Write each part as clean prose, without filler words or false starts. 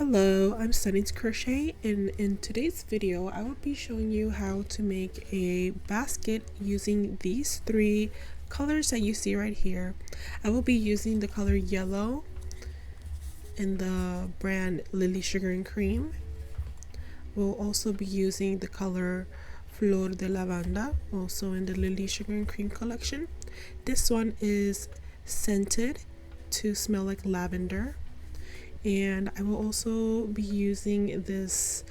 Hello, I'm studying to crochet, and in today's video I will be showing you how to make a basket using these three colors that you see right here. I will be using the color yellow in the brand Lily Sugar and Cream. We'll also be using the color Flor de Lavanda, also in the Lily Sugar and Cream collection. This one is scented to smell like lavender. And I will also be using this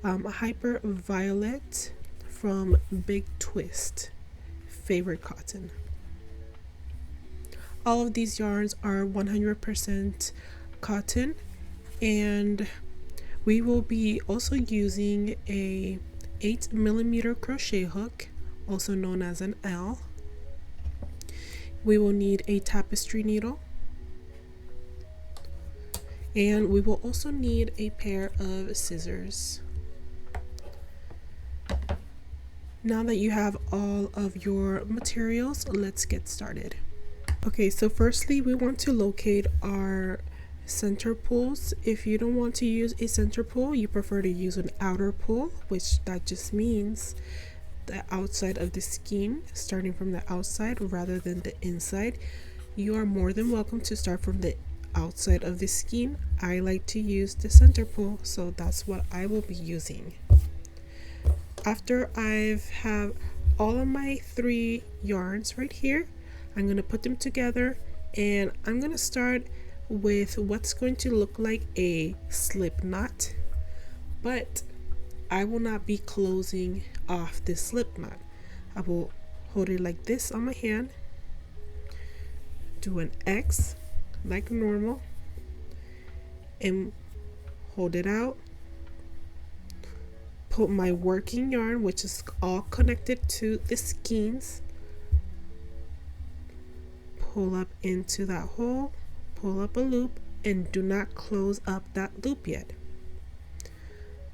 hyper violet from Big Twist favorite cotton. All of these yarns are 100% cotton, and we will be also using a 8mm crochet hook, also known as an L. We will need a tapestry needle, and we will also need a pair of scissors. Now that you have all of your materials, let's get started. Okay, so firstly we want to locate our center pulls. If you don't want to use a center pull, you prefer to use an outer pull, which that just means the outside of the skein, starting from the outside rather than the inside. You are more than welcome to start from the outside of the skein. I like to use the center pull, so that's what I will be using. After I've have all of my three yarns right here, I'm going to put them together, and I'm going to start with what's going to look like a slip knot, but I will not be closing off this slip knot. I will hold it like this on my hand, do an X like normal, and hold it out. Put my working yarn, which is all connected to the skeins, pull up into that hole, pull up a loop, and do not close up that loop yet. I'm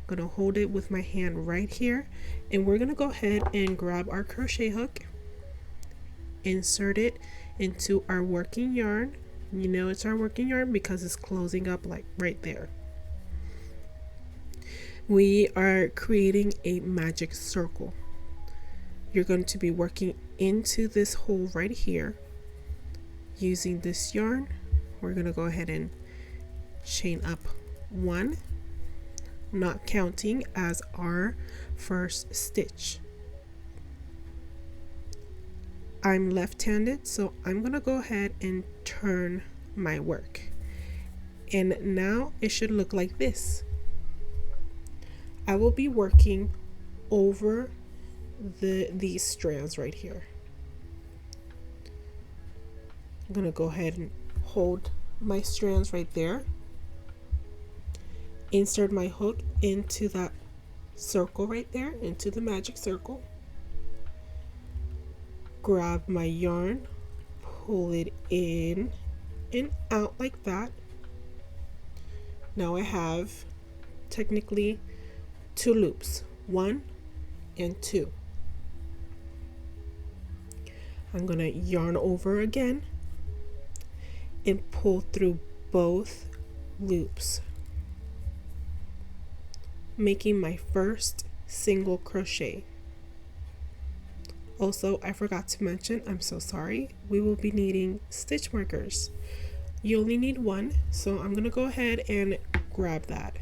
gonna hold it with my hand right here, and we're gonna go ahead and grab our crochet hook, insert it into our working yarn. You know it's our working yarn because it's closing up like right there. We are creating a magic circle. You're going to be working into this hole right here using this yarn. We're going to go ahead and chain up one, not counting as our first stitch. I'm left-handed, so I'm gonna go ahead and turn my work, and now it should look like this. I will be working over these strands right here. I'm gonna go ahead and hold my strands right there, insert my hook into that circle right there, into the magic circle, grab my yarn, pull it in and out like that. Now I have technically two loops, 1 and 2. I'm gonna yarn over again and pull through both loops, making my first single crochet. Also, I forgot to mention, I'm so sorry, we will be needing stitch markers. You only need one, so I'm gonna go ahead and grab that.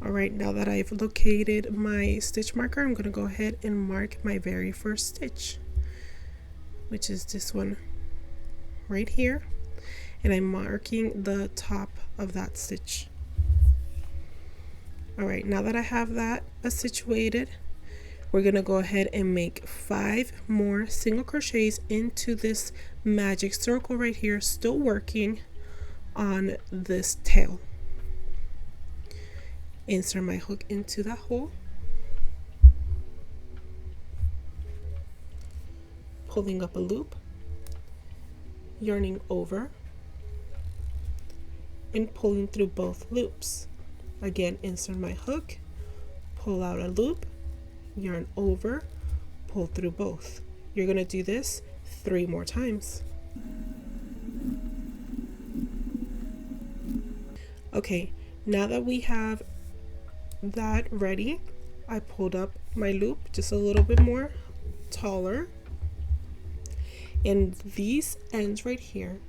Alright, now that I've located my stitch marker, I'm gonna go ahead and mark my very first stitch, which is this one right here, and I'm marking the top of that stitch. Alright, now that I have that situated, we're gonna go ahead and make 5 more single crochets into this magic circle right here, still working on this tail. Insert my hook into that hole, pulling up a loop, yarning over, and pulling through both loops. Again, insert my hook, pull out a loop, yarn over, pull through both. You're going to do this 3 more times. Okay, Now that we have that ready, I pulled up my loop just a little bit more taller, and these ends right here,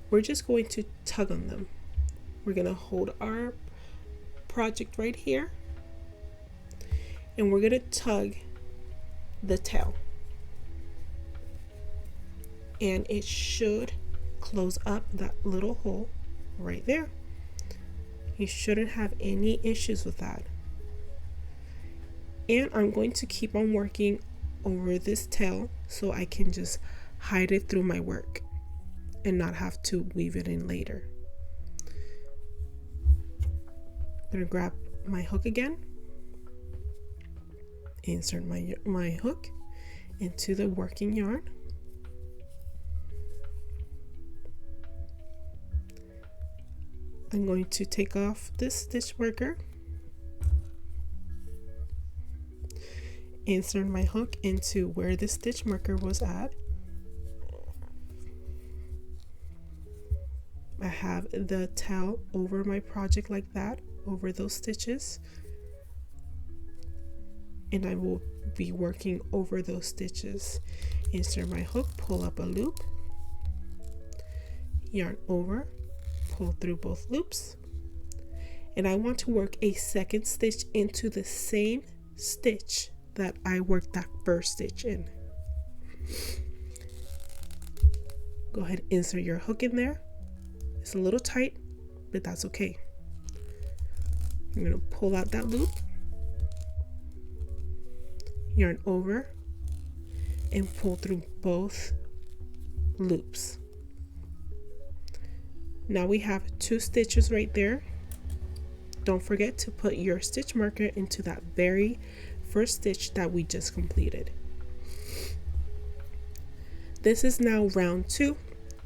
we're just going to tug on them. We're going to hold our project right here, and we're going to tug the tail, and it should close up that little hole right there. You shouldn't have any issues with that. And I'm going to keep on working over this tail so I can just hide it through my work and not have to weave it in later. I'm gonna grab my hook again, insert my hook into the working yarn, I'm going to take off this stitch marker, insert my hook into where the stitch marker was at. I have the tail over my project like that, over those stitches, and I will be working over those stitches. Insert my hook, pull up a loop, yarn over, pull through both loops, and I want to work a second stitch into the same stitch that I worked that first stitch in. Go ahead, insert your hook in there. It's a little tight, but that's okay. I'm going to pull out that loop, yarn over, and pull through both loops. Now we have 2 stitches right there. Don't forget to put your stitch marker into that very first stitch that we just completed. This is now round 2,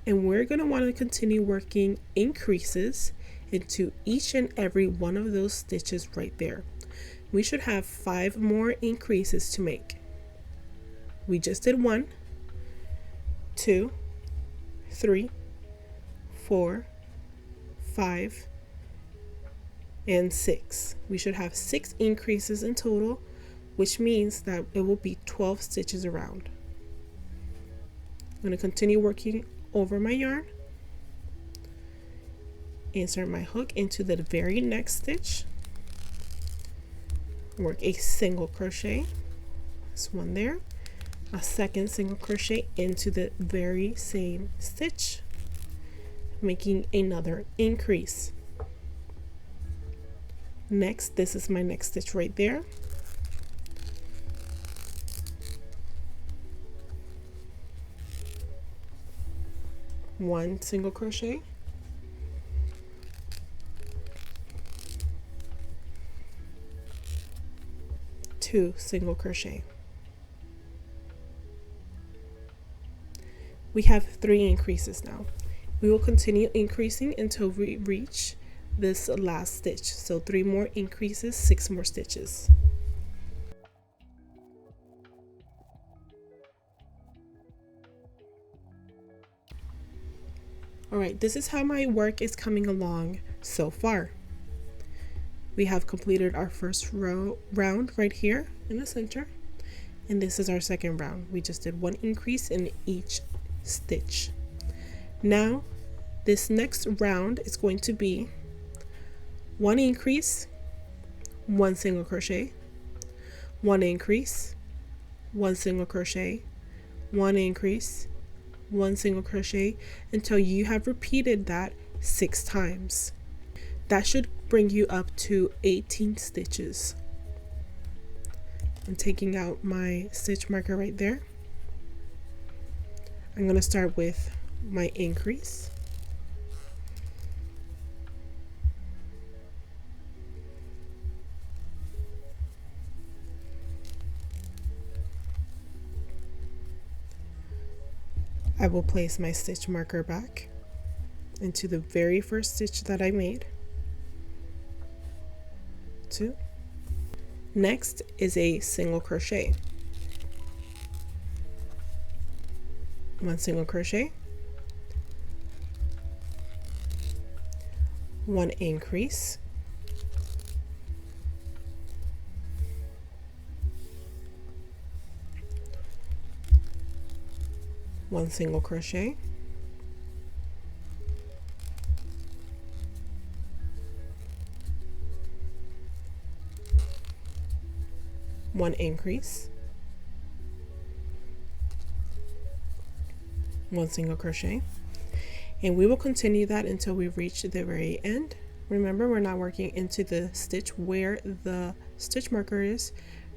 and we're going to want to continue working increases into each and every one of those stitches right there. We should have 5 more increases to make. We just did 1, 2, 3, 4, 5, and 6. We should have 6 increases in total, which means that it will be 12 stitches around. I'm going to continue working over my yarn, insert my hook into the very next stitch, work a single crochet, this one there, a second single crochet into the very same stitch, making another increase. Next, this is my next stitch right there. One single crochet, two single crochet. We have 3 increases now. We will continue increasing until we reach this last stitch. So 3 more increases, 6 more stitches. All right, this is how my work is coming along so far. We have completed our first round right here in the center, and this is our second round. We just did 1 increase in each stitch. Now this next round is going to be 1 increase, 1 single crochet, 1 increase, 1 single crochet, 1 increase, 1 single crochet, until you have repeated that 6 times. That should bring you up to 18 stitches. I'm taking out my stitch marker right there. I'm going to start with my increase. I will place my stitch marker back into the very first stitch that I made. 2. Next is a single crochet. 1 single crochet, 1 increase, 1 single crochet, 1 increase, 1 single crochet, and we will continue that until we reach the very end. Remember, we're not working into the stitch where the stitch marker is.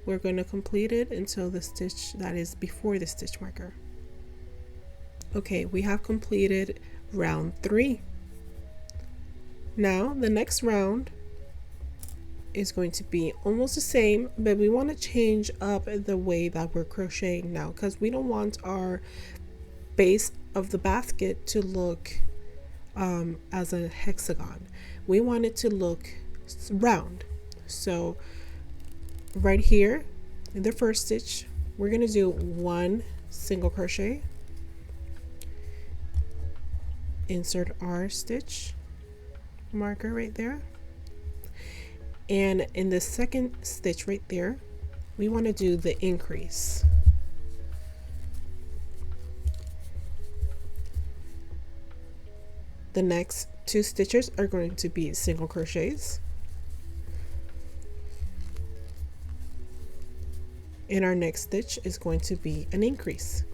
We're going to complete it until the stitch that is before the stitch marker. Okay, we have completed round 3. Now the next round is going to be almost the same, but we want to change up the way that we're crocheting now, because we don't want our base of the basket to look as a hexagon. We want it to look round. So right here in the first stitch, we're going to do 1 single crochet, insert our stitch marker right there, and in the second stitch right there, we want to do the increase. The next 2 stitches are going to be single crochets, and our next stitch is going to be an increase.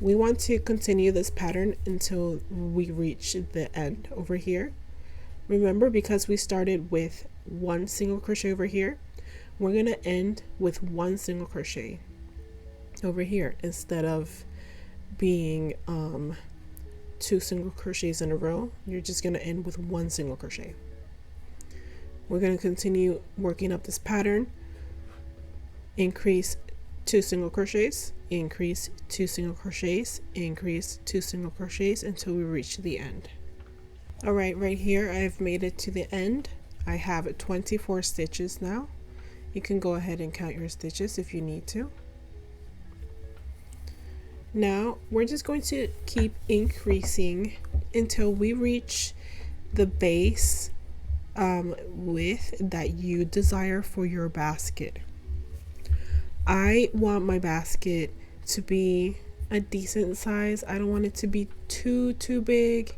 We want to continue this pattern until we reach the end over here. Remember, because we started with 1 single crochet over here, we're going to end with 1 single crochet over here instead of being 2 single crochets in a row. You're just going to end with 1 single crochet. We're going to continue working up this pattern. Increase 2 single crochets, increase 2 single crochets, increase 2 single crochets until we reach the end. All right, right here I've made it to the end. I have 24 stitches now. You can go ahead and count your stitches if you need to. Now we're just going to keep increasing until we reach the base width that you desire for your basket. I want my basket to be a decent size. I don't want it to be too big,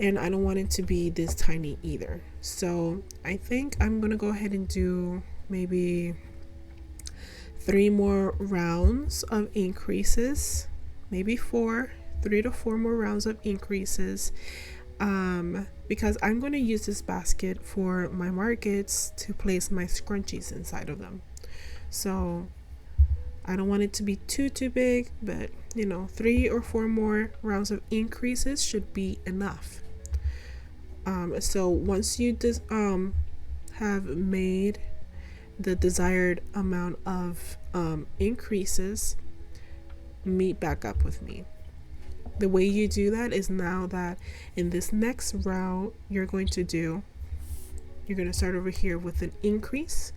and I don't want it to be this tiny either. So I think I'm gonna go ahead and do maybe 3 more rounds of increases, maybe 3 to 4 more rounds of increases, because I'm going to use this basket for my markets to place my scrunchies inside of them. So I don't want it to be too big, but you know, 3 or 4 more rounds of increases should be enough. So once you have made the desired amount of increases, meet back up with me. The way you do that is now that in this next round you're going to start over here with an increase,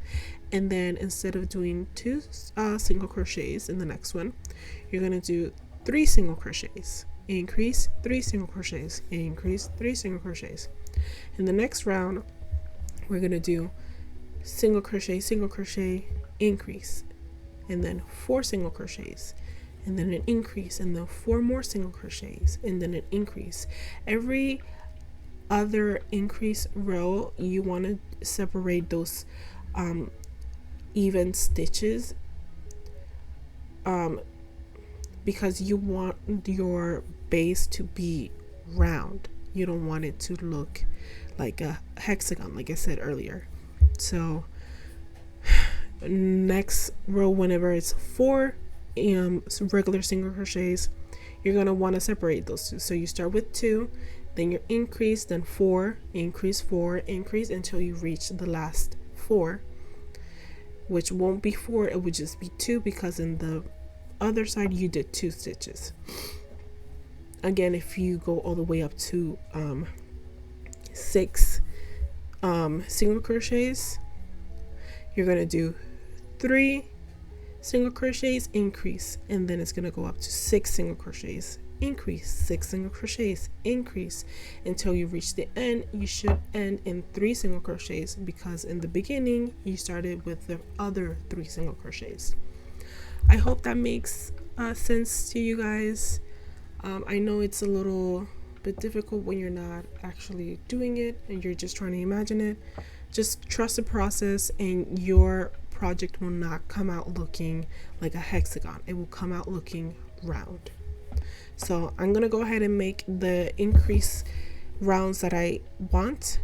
and then instead of doing 2 single crochets in the next one, you're going to do 3 single crochets, increase, 3 single crochets, increase, 3 single crochets. In the next round we're going to do single crochet, increase, and then 4 single crochets, and then an increase, and then 4 more single crochets, and then an increase. Every other increase row, you want to separate those even stitches, because you want your base to be round. You don't want it to look like a hexagon, like I said earlier. So next row, whenever it's 4 regular single crochets, you're going to want to separate those 2. So you start with 2, then your increase, then 4, increase, 4, increase, until you reach the last 4, which won't be 4, it would just be 2, because in the other side you did 2 stitches. Again, if you go all the way up to 6 single crochets, you're going to do 3 single crochets, increase, and then it's going to go up to 6 single crochets, increase, 6 single crochets, increase, until you reach the end. You should end in 3 single crochets, because in the beginning you started with the other 3 single crochets. I hope that makes sense to you guys. I know it's a little bit difficult when you're not actually doing it and you're just trying to imagine it. Just trust the process and your project will not come out looking like a hexagon. It will come out looking round. So I'm gonna go ahead and make the increase rounds that I want.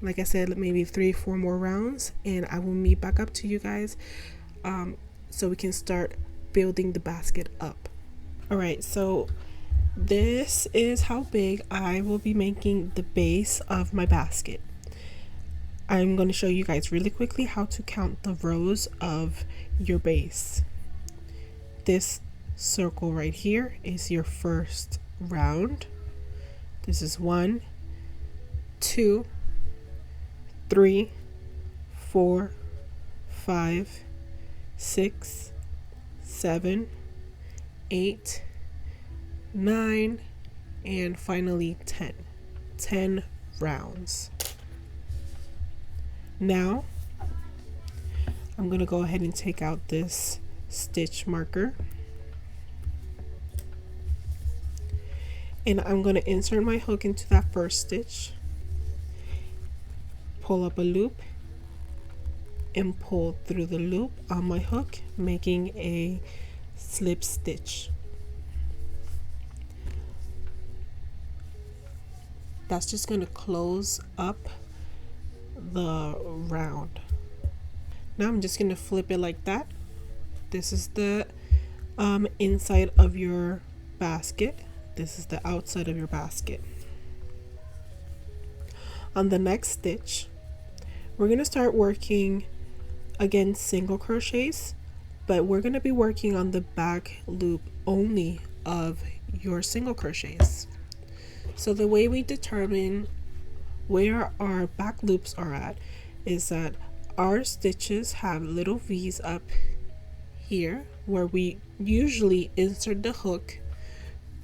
Like I said, maybe 3-4 more rounds, and I will meet back up to you guys so we can start building the basket up. All right, so this is how big I will be making the base of my basket. I'm going to show you guys really quickly how to count the rows of your base. This circle right here is your first round. This is 1, 2, 3, 4, 5, 6, 7, 8, 9, and finally 10 rounds. Now I'm going to go ahead and take out this stitch marker, and I'm going to insert my hook into that first stitch, pull up a loop, and pull through the loop on my hook, making a slip stitch. That's just going to close up the round. Now I'm just going to flip it like that. This is the inside of your basket. This is the outside of your basket. On the next stitch, we're going to start working again single crochets, but we're going to be working on the back loop only of your single crochets. So the way we determine where our back loops are at is that our stitches have little V's up here where we usually insert the hook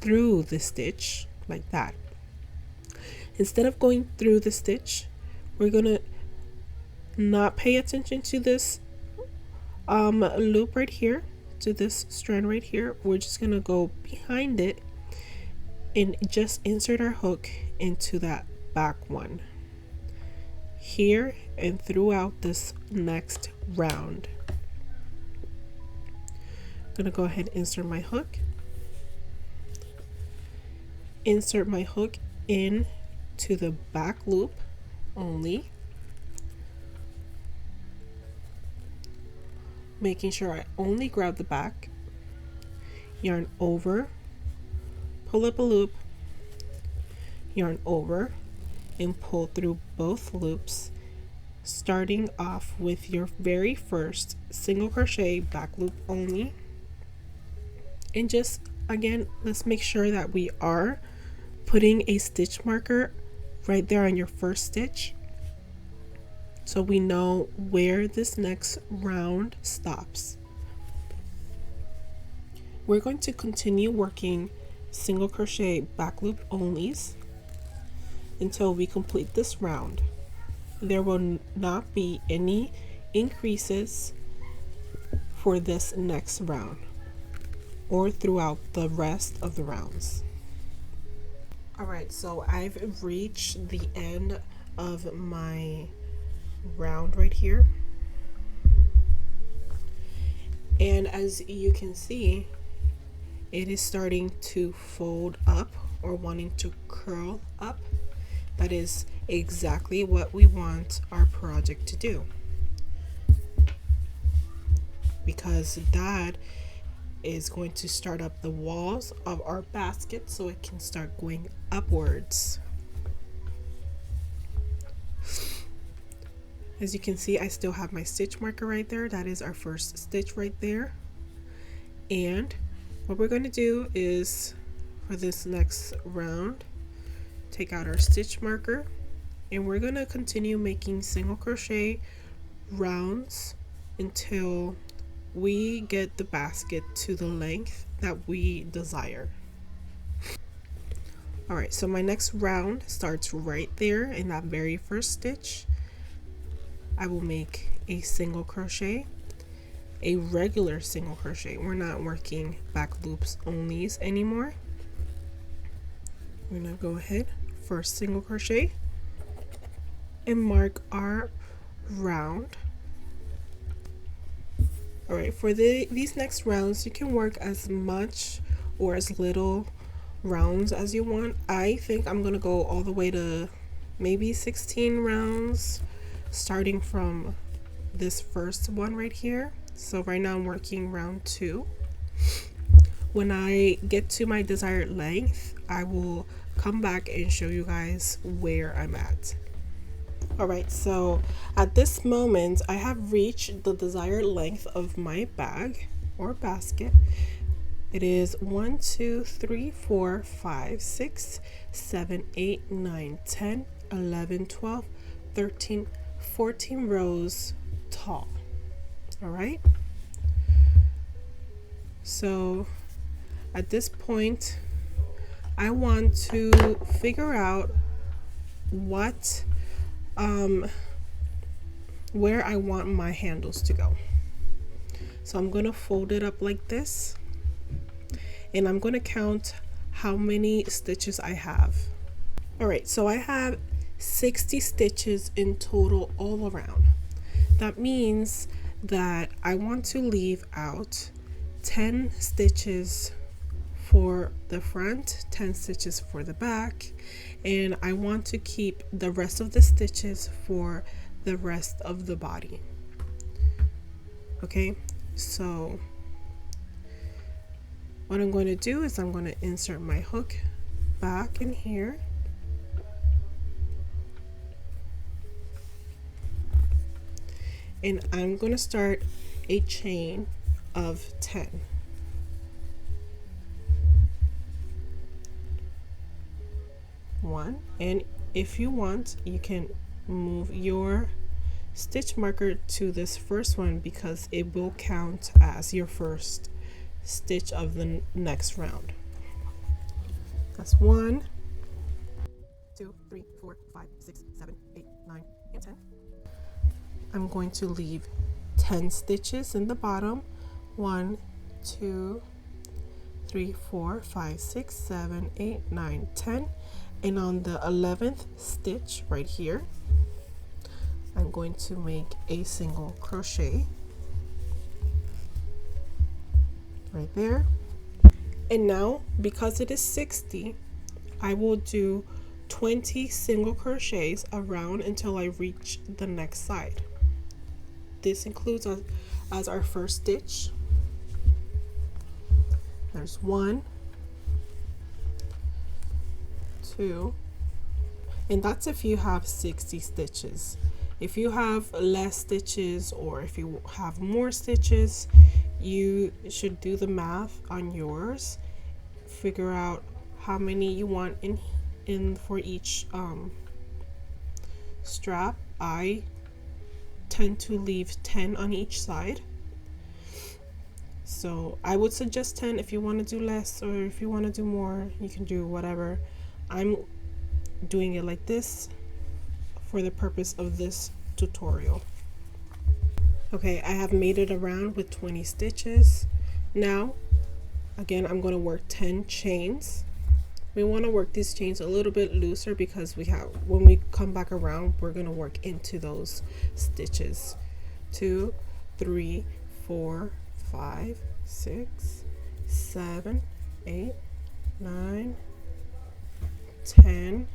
through the stitch like that. Instead of going through the stitch, we're gonna not pay attention to this loop right here, to this strand right here. We're just gonna go behind it and just insert our hook into that back one here and throughout this next round. I'm gonna go ahead and insert my hook in to the back loop only, making sure I only grab the back, yarn over, pull up a loop, yarn over, and pull through both loops, starting off with your very first single crochet back loop only. And just again, let's make sure that we are putting a stitch marker right there on your first stitch so we know where this next round stops. We're going to continue working single crochet back loop onlys until we complete this round. There will not be any increases for this next round or throughout the rest of the rounds. Alright, so I've reached the end of my round right here, and as you can see, it is starting to fold up or wanting to curl up. That is exactly what we want our project to do, because that is going to start up the walls of our basket so it can start going upwards. As you can see, I still have my stitch marker right there. That is our first stitch right there. And what we're going to do is, for this next round, take out our stitch marker, and we're going to continue making single crochet rounds until we get the basket to the length that we desire. Alright, so my next round starts right there in that very first stitch. I will make a single crochet, a regular single crochet. We're not working back loops onlys anymore. We're gonna go ahead, first single crochet, and mark our round. All right, for these next rounds, you can work as much or as little rounds as you want. I think I'm gonna go all the way to maybe 16 rounds, starting from this first one right here. So right now I'm working round 2. When I get to my desired length, I will come back and show you guys where I'm at. Alright, so at this moment I have reached the desired length of my bag or basket. It is 1, 2, 3, 4, 5, 6, 7, 8, 9, 10, 11, 12, 13, 14 rows tall. Alright, so at this point I want to figure out what where I want my handles to go. So I'm going to fold it up like this, and I'm going to count how many stitches I have. Alright, so I have 60 stitches in total all around. That means that I want to leave out 10 stitches for the front, 10 stitches for the back, and I want to keep the rest of the stitches for the rest of the body. Okay, so what I'm going to do is I'm going to insert my hook back in here, and I'm going to start a chain of 10. One, and if you want, you can move your stitch marker to this first one because it will count as your first stitch of the next round. That's 1, 2, 3, 4, 5, 6, 7, 8, 9, and 10. I'm going to leave 10 stitches in the bottom. 1, 2, 3, 4, 5, 6, 7, 8, 9, 10. And on the 11th stitch right here, I'm going to make a single crochet right there. And now, because it is 60, I will do 20 single crochets around until I reach the next side. This includes as our first stitch. There's 1, 2, and that's if you have 60 stitches. If you have less stitches or if you have more stitches, you should do the math on yours, figure out how many you want in for each strap. I tend to leave 10 on each side, so I would suggest 10. If you want to do less or if you want to do more, you can do whatever. I'm doing it like this for the purpose of this tutorial. Okay, I have made it around with 20 stitches. Now, again, I'm going to work 10 chains. We want to work these chains a little bit looser because when we come back around, we're going to work into those stitches. 2, 3, 4, 5, 6, 7, 8, 9, 10,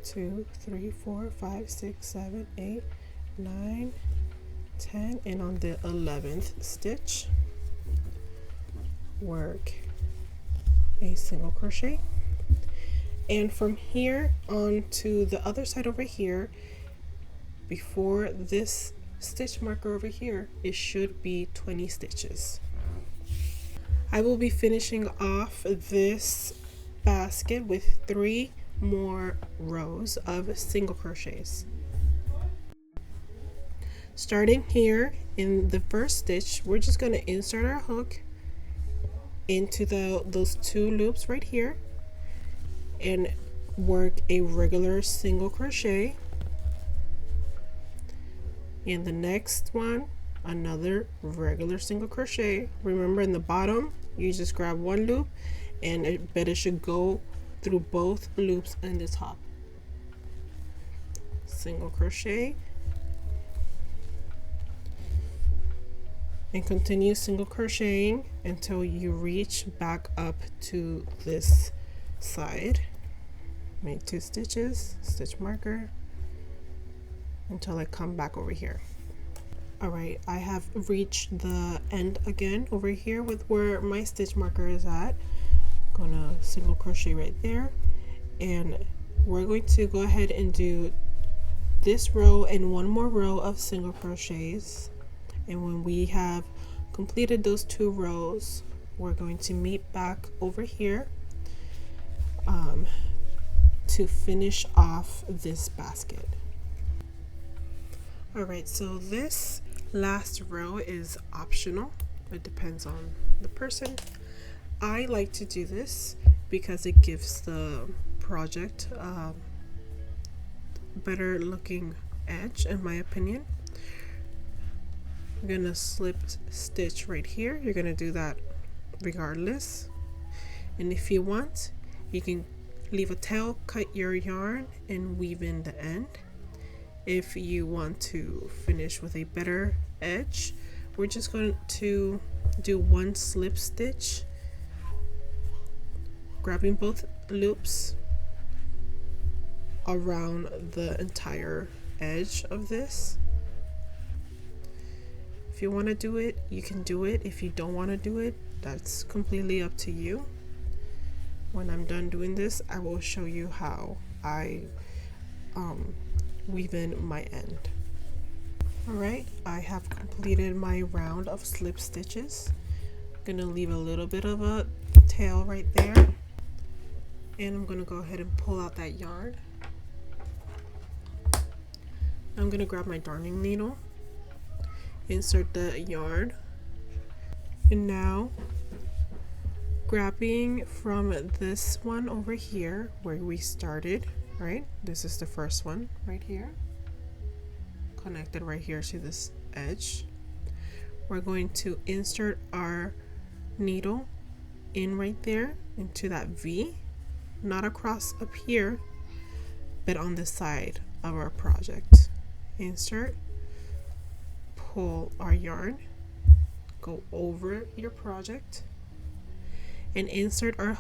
2, 3, 4, 5, 6, 7, 8, 9, 10, and on the 11th stitch, work a single crochet. And from here on to the other side over here, before this stitch marker over here, it should be 20 stitches. I will be finishing off this basket with 3 more rows of single crochets. Starting here in the first stitch, we're just going to insert our hook into those 2 loops right here and work a regular single crochet. In the next one, another regular single crochet. Remember, in the bottom you just grab one loop, and it should go through both loops in the top. Single crochet and continue single crocheting until you reach back up to this side. Make 2 stitches, stitch marker, until I come back over here. Alright, I have reached the end again over here with where my stitch marker is at. Gonna single crochet right there, and we're going to go ahead and do this row and one more row of single crochets, and when we have completed those 2 rows, we're going to meet back over here to finish off this basket. Alright, so this last row is optional. It depends on the person. I like to do this because it gives the project better looking edge, in my opinion. I'm gonna slip stitch right here. You're gonna do that regardless, and if you want, you can leave a tail, cut your yarn, and weave in the end. If you want to finish with a better edge, we're just going to do 1 slip stitch, grabbing both loops around the entire edge of this. If you want to do it, you can do it. If you don't want to do it, that's completely up to you. When I'm done doing this, I will show you how I weave in my end. Alright, I have completed my round of slip stitches. I'm gonna leave a little bit of a tail right there, and I'm gonna go ahead and pull out that yarn. I'm gonna grab my darning needle, insert the yarn, and now grabbing from this one over here where we started, right? This is the first one right here, connected right here to this edge. We're going to insert our needle in right there into that V, not across up here, but on the side of our project. Insert, pull our yarn, go over your project, and insert our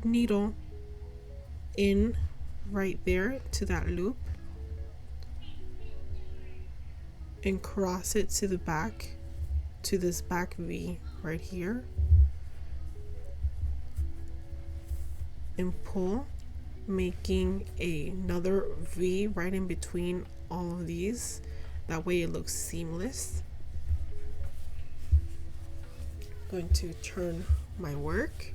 needle in right there to that loop, and cross it to the back, to this back V right here, and pull, making another V right in between all of these. That way it looks seamless. Going to turn my work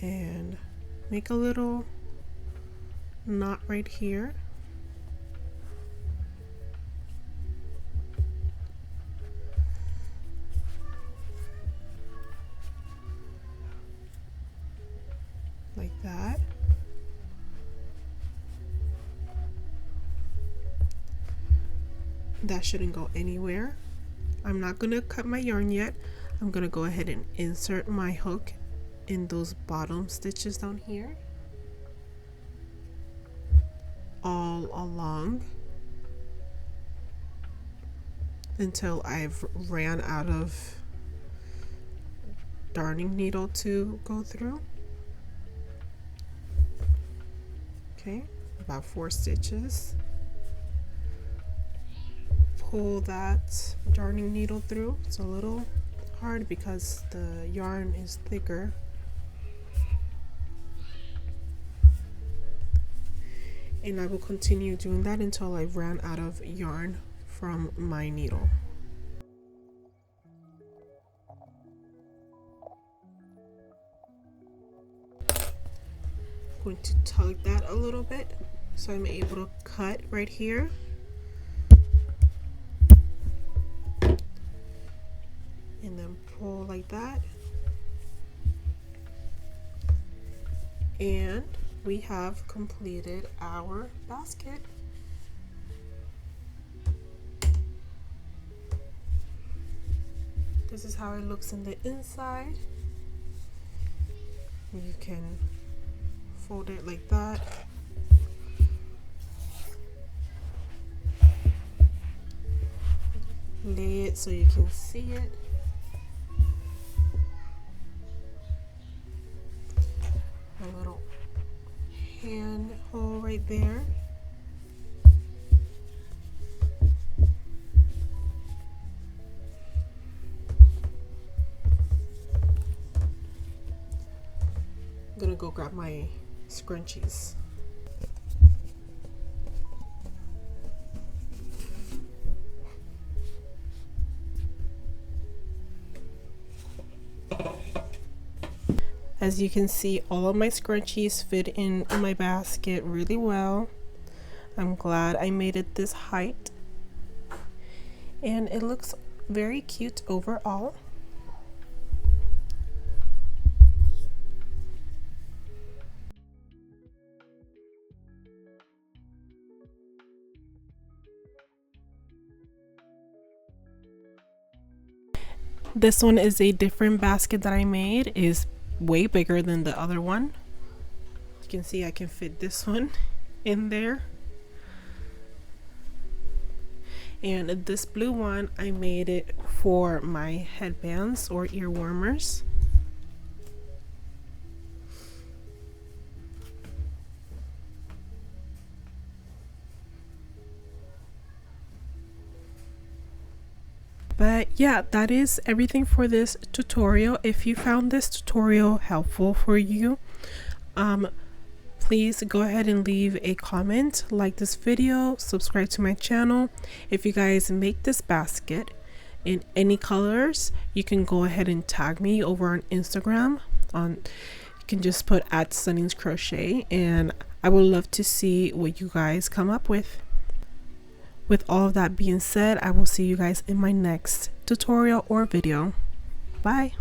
and make a little knot right here. Like that. That shouldn't go anywhere. I'm not gonna cut my yarn yet. I'm gonna go ahead and insert my hook in those bottom stitches down here, all along, until I've ran out of darning needle to go through. Okay, about 4 stitches. Pull that darning needle through. It's a little hard because the yarn is thicker. And I will continue doing that until I ran out of yarn from my needle. I'm going to tug that a little bit so I'm able to cut right here. And then pull like that, and we have completed our basket. This is how it looks in the inside. You can fold it like that. Lay it so you can see it. A little hand hole right there. I'm gonna go grab my scrunchies. As you can see, all of my scrunchies fit in my basket really well. I'm glad I made it this height, and it looks very cute overall. This one is a different basket that I made. It is way bigger than the other one. You can see I can fit this one in there. And this blue one, I made it for my headbands or ear warmers. But yeah, that is everything for this tutorial. If you found this tutorial helpful for you, please go ahead and leave a comment, like this video, subscribe to my channel. If you guys make this basket in any colors, you can go ahead and tag me over on Instagram. You can just put @sunningscrochet, and I would love to see what you guys come up with. With all of that being said, I will see you guys in my next tutorial or video. Bye.